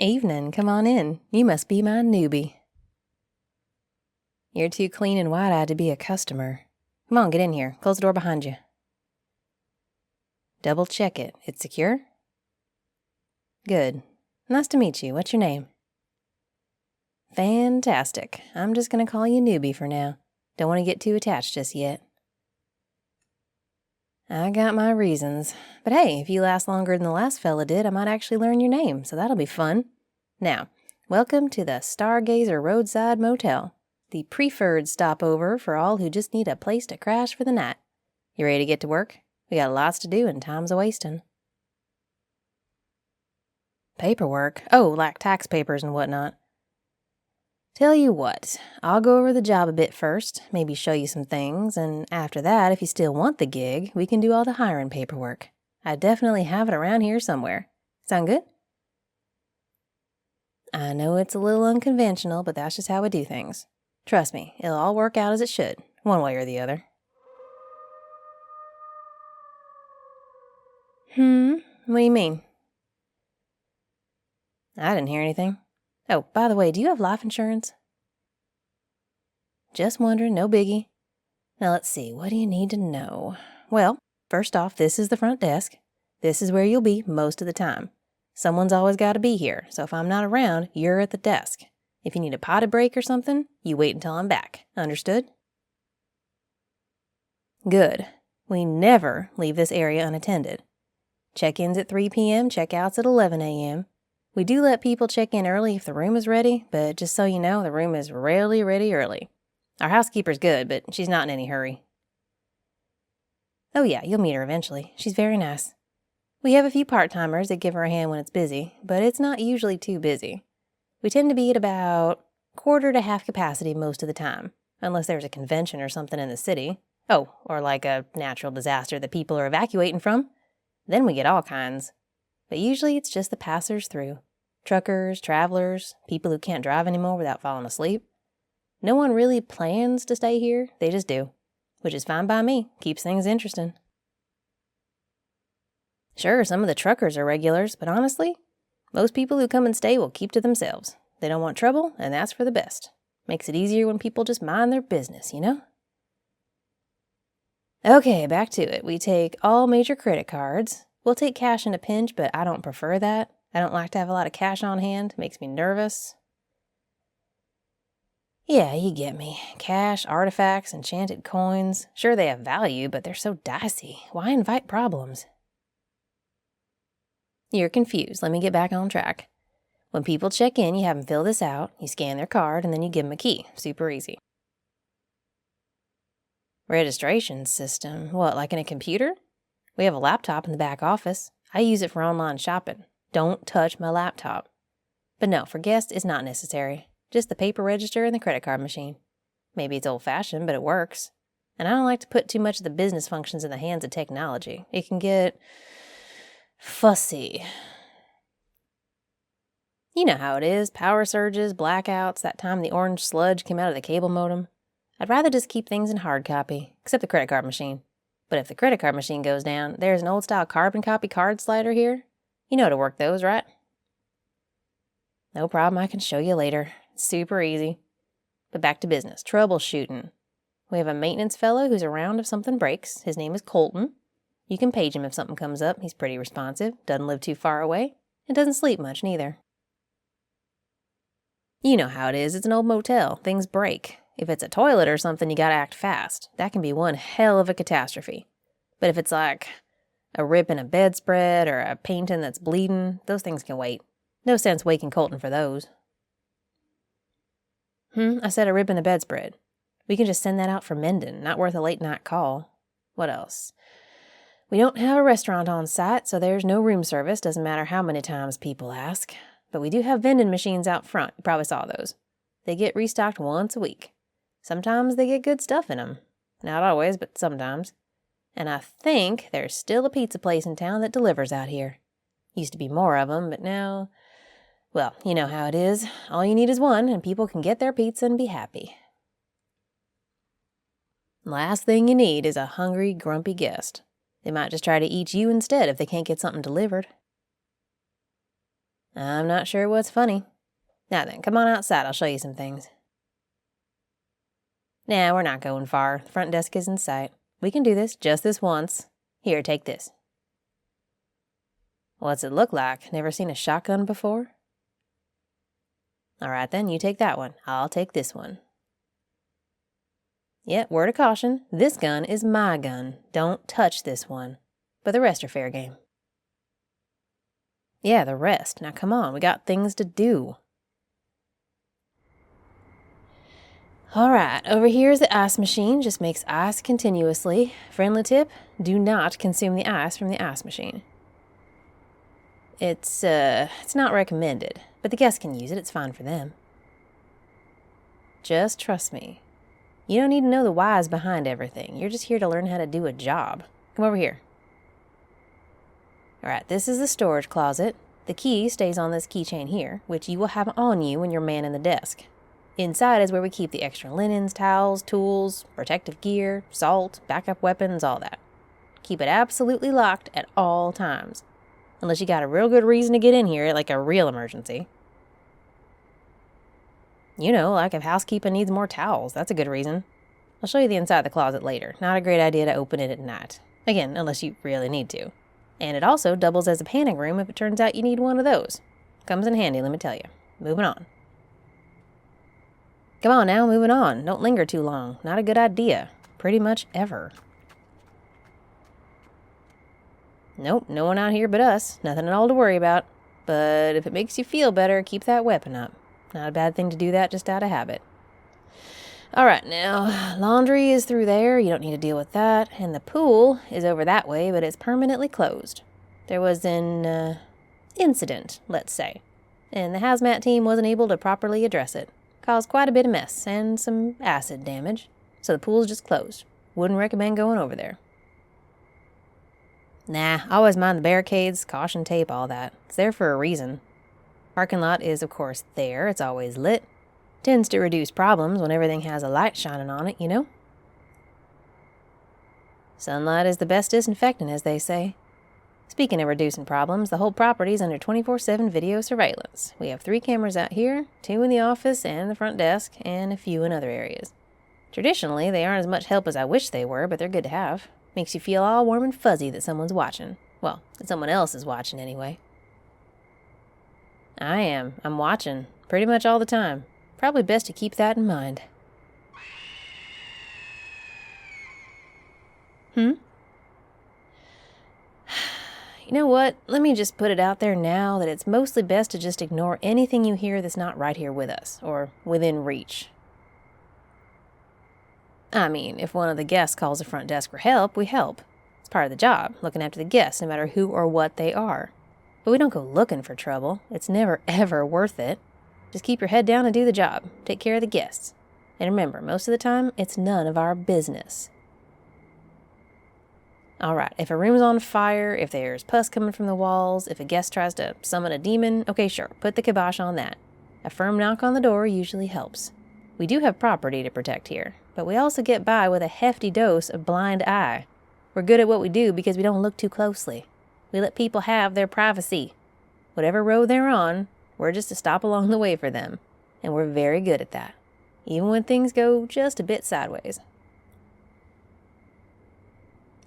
Evening, come on in. You must be my newbie. You're too clean and wide-eyed to be a customer. Come on, get in here. Close the door behind you. Double check it. It's secure? Good. Nice to meet you. What's your name? Fantastic. I'm just gonna call you newbie for now. Don't want to get too attached just yet. I got my reasons. But hey, if you last longer than the last fella did, I might actually learn your name, so that'll be fun. Now, welcome to the Stargazer Roadside Motel, the preferred stopover for all who just need a place to crash for the night. You ready to get to work? We got lots to do and time's a-wasting. Paperwork? Oh, like tax papers and whatnot. Tell you what, I'll go over the job a bit first, maybe show you some things, and after that, if you still want the gig, we can do all the hiring paperwork. I definitely have it around here somewhere. Sound good? I know it's a little unconventional, but that's just how we do things. Trust me, it'll all work out as it should, one way or the other. What do you mean? I didn't hear anything. Oh, by the way, do you have life insurance? Just wondering, no biggie. Now let's see, what do you need to know? Well, first off, this is the front desk. This is where you'll be most of the time. Someone's always got to be here, so if I'm not around, you're at the desk. If you need a potty break or something, you wait until I'm back. Understood? Good. We never leave this area unattended. Check-ins at 3 p.m., check-outs at 11 a.m. We do let people check in early if the room is ready, but just so you know, the room is rarely ready early. Our housekeeper's good, but she's not in any hurry. Oh yeah, you'll meet her eventually. She's very nice. We have a few part-timers that give her a hand when it's busy, but it's not usually too busy. We tend to be at about quarter to half capacity most of the time, unless there's a convention or something in the city. Oh, or like a natural disaster that people are evacuating from. Then we get all kinds. But usually it's just the passers-through. Truckers, travelers, people who can't drive anymore without falling asleep. No one really plans to stay here, they just do. Which is fine by me, keeps things interesting. Sure, some of the truckers are regulars, but honestly, most people who come and stay will keep to themselves. They don't want trouble, and that's for the best. Makes it easier when people just mind their business, you know? Okay, back to it. We take all major credit cards. We'll take cash in a pinch, but I don't prefer that. I don't like to have a lot of cash on hand. It makes me nervous. Yeah, you get me. Cash, artifacts, enchanted coins. Sure, they have value, but they're so dicey. Why invite problems? You're confused. Let me get back on track. When people check in, you have them fill this out, you scan their card, and then you give them a key. Super easy. Registration system? What, like in a computer? We have a laptop in the back office. I use it for online shopping. Don't touch my laptop. But no, for guests, it's not necessary. Just the paper register and the credit card machine. Maybe it's old-fashioned, but it works. And I don't like to put too much of the business functions in the hands of technology. It can get fussy. You know how it is. Power surges, blackouts, that time the orange sludge came out of the cable modem. I'd rather just keep things in hard copy, except the credit card machine. But if the credit card machine goes down, there's an old-style carbon copy card slider here. You know how to work those, right? No problem, I can show you later. It's super easy. But back to business, troubleshooting. We have a maintenance fellow who's around if something breaks. His name is Colton. You can page him if something comes up. He's pretty responsive, doesn't live too far away, and doesn't sleep much neither. You know how it is, it's an old motel. Things break. If it's a toilet or something, you gotta act fast. That can be one hell of a catastrophe. But if it's like a rip in a bedspread or a painting that's bleeding, those things can wait. No sense waking Colton for those. I said a rip in the bedspread. We can just send that out for mending, not worth a late night call. What else? We don't have a restaurant on site, so there's no room service, doesn't matter how many times people ask. But we do have vending machines out front, you probably saw those. They get restocked once a week. Sometimes they get good stuff in them. Not always, but sometimes. And I think there's still a pizza place in town that delivers out here. Used to be more of them, but now, well, you know how it is. All you need is one, and people can get their pizza and be happy. Last thing you need is a hungry, grumpy guest. They might just try to eat you instead if they can't get something delivered. I'm not sure what's funny. Now then, come on outside, I'll show you some things. Nah, we're not going far. The front desk is in sight. We can do this, just this once. Here, take this. What's it look like? Never seen a shotgun before? All right then, you take that one. I'll take this one. Word of caution, this gun is my gun. Don't touch this one. But the rest are fair game. Yeah, the rest. Now come on, we got things to do. All right, over here is the ice machine. Just makes ice continuously. Friendly tip, do not consume the ice from the ice machine. It's not recommended, but the guests can use it. It's fine for them. Just trust me. You don't need to know the whys behind everything. You're just here to learn how to do a job. Come over here. All right, this is the storage closet. The key stays on this keychain here, which you will have on you when you're manning the desk. Inside is where we keep the extra linens, towels, tools, protective gear, salt, backup weapons, all that. Keep it absolutely locked at all times. Unless you got a real good reason to get in here, like a real emergency. You know, like if housekeeping needs more towels, that's a good reason. I'll show you the inside of the closet later. Not a great idea to open it at night. Again, unless you really need to. And it also doubles as a panic room if it turns out you need one of those. Comes in handy, let me tell you. Moving on. Come on now, moving on. Don't linger too long. Not a good idea. Pretty much ever. Nope, no one out here but us. Nothing at all to worry about. But if it makes you feel better, keep that weapon up. Not a bad thing to do that just out of habit. All right, now, laundry is through there. You don't need to deal with that. And the pool is over that way, but it's permanently closed. There was an incident, let's say. And the hazmat team wasn't able to properly address it. Caused quite a bit of mess and some acid damage. So the pool's just closed. Wouldn't recommend going over there. Nah, always mind the barricades, caution tape, all that. It's there for a reason. Parking lot is, of course, there. It's always lit. Tends to reduce problems when everything has a light shining on it, you know? Sunlight is the best disinfectant, as they say. Speaking of reducing problems, the whole property's under 24/7 video surveillance. We have 3 cameras out here, 2 in the office and the front desk, and a few in other areas. Traditionally, they aren't as much help as I wish they were, but they're good to have. Makes you feel all warm and fuzzy that someone's watching. Well, that someone else is watching anyway. I am. I'm watching. Pretty much all the time. Probably best to keep that in mind. You know what? Let me just put it out there now that it's mostly best to just ignore anything you hear that's not right here with us, or within reach. I mean, if one of the guests calls the front desk for help, we help. It's part of the job, looking after the guests, no matter who or what they are. But we don't go looking for trouble. It's never, ever worth it. Just keep your head down and do the job. Take care of the guests. And remember, most of the time, it's none of our business. All right, if a room's on fire, if there's pus coming from the walls, if a guest tries to summon a demon, okay, sure, put the kibosh on that. A firm knock on the door usually helps. We do have property to protect here, but we also get by with a hefty dose of blind eye. We're good at what we do because we don't look too closely. We let people have their privacy. Whatever road they're on, we're just a stop along the way for them, and we're very good at that, even when things go just a bit sideways.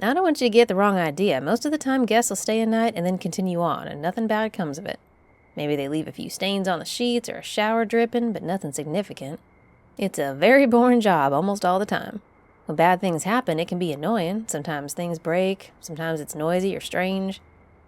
I don't want you to get the wrong idea. Most of the time, guests will stay a night and then continue on, and nothing bad comes of it. Maybe they leave a few stains on the sheets or a shower dripping, but nothing significant. It's a very boring job almost all the time. When bad things happen, it can be annoying. Sometimes things break. Sometimes it's noisy or strange.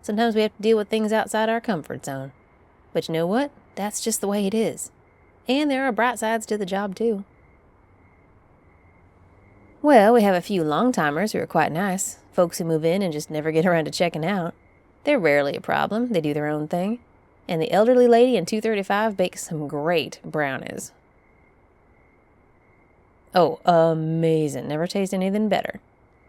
Sometimes we have to deal with things outside our comfort zone. But you know what? That's just the way it is. And there are bright sides to the job, too. Well, we have a few long-timers who are quite nice. Folks who move in and just never get around to checking out. They're rarely a problem. They do their own thing. And the elderly lady in 235 bakes some great brownies. Oh, amazing. Never tasted anything better.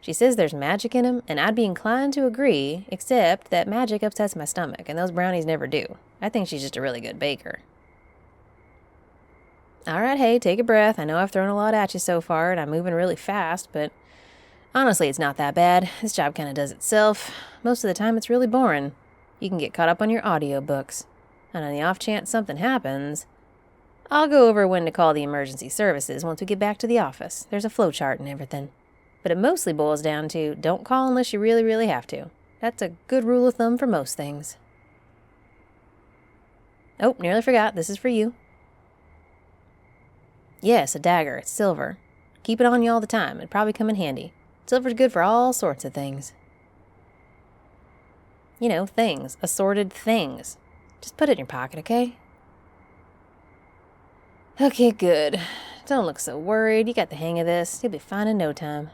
She says there's magic in them, and I'd be inclined to agree, except that magic upsets my stomach, and those brownies never do. I think she's just a really good baker. All right, hey, take a breath. I know I've thrown a lot at you so far, and I'm moving really fast, but honestly, it's not that bad. This job kind of does itself. Most of the time, it's really boring. You can get caught up on your audiobooks. And on the off chance something happens, I'll go over when to call the emergency services once we get back to the office. There's a flowchart and everything. But it mostly boils down to don't call unless you really, really have to. That's a good rule of thumb for most things. Oh, nearly forgot. This is for you. Yes, a dagger. It's silver. Keep it on you all the time. It'd probably come in handy. Silver's good for all sorts of things. You know, things. Assorted things. Just put it in your pocket, okay? Okay, good. Don't look so worried. You got the hang of this. You'll be fine in no time.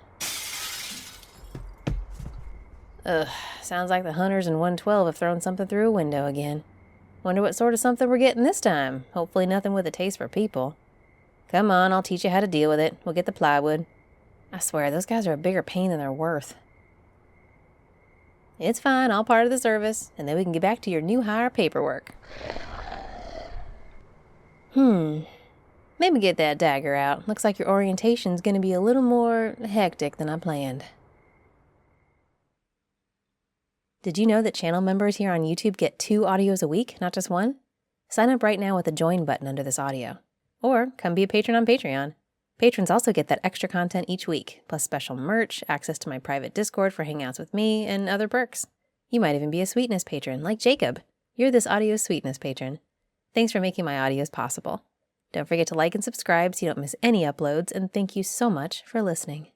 Ugh, sounds like the hunters in 112 have thrown something through a window again. Wonder what sort of something we're getting this time. Hopefully nothing with a taste for people. Come on, I'll teach you how to deal with it. We'll get the plywood. I swear, those guys are a bigger pain than they're worth. It's fine, all part of the service, and then we can get back to your new hire paperwork. Maybe get that dagger out. Looks like your orientation's gonna be a little more hectic than I planned. Did you know that channel members here on YouTube get 2 audios a week, not just 1? Sign up right now with the join button under this audio. Or come be a patron on Patreon. Patrons also get that extra content each week, plus special merch, access to my private Discord for hangouts with me, and other perks. You might even be a sweetness patron, like Jacob. You're this audio sweetness patron. Thanks for making my audios possible. Don't forget to like and subscribe so you don't miss any uploads, and thank you so much for listening.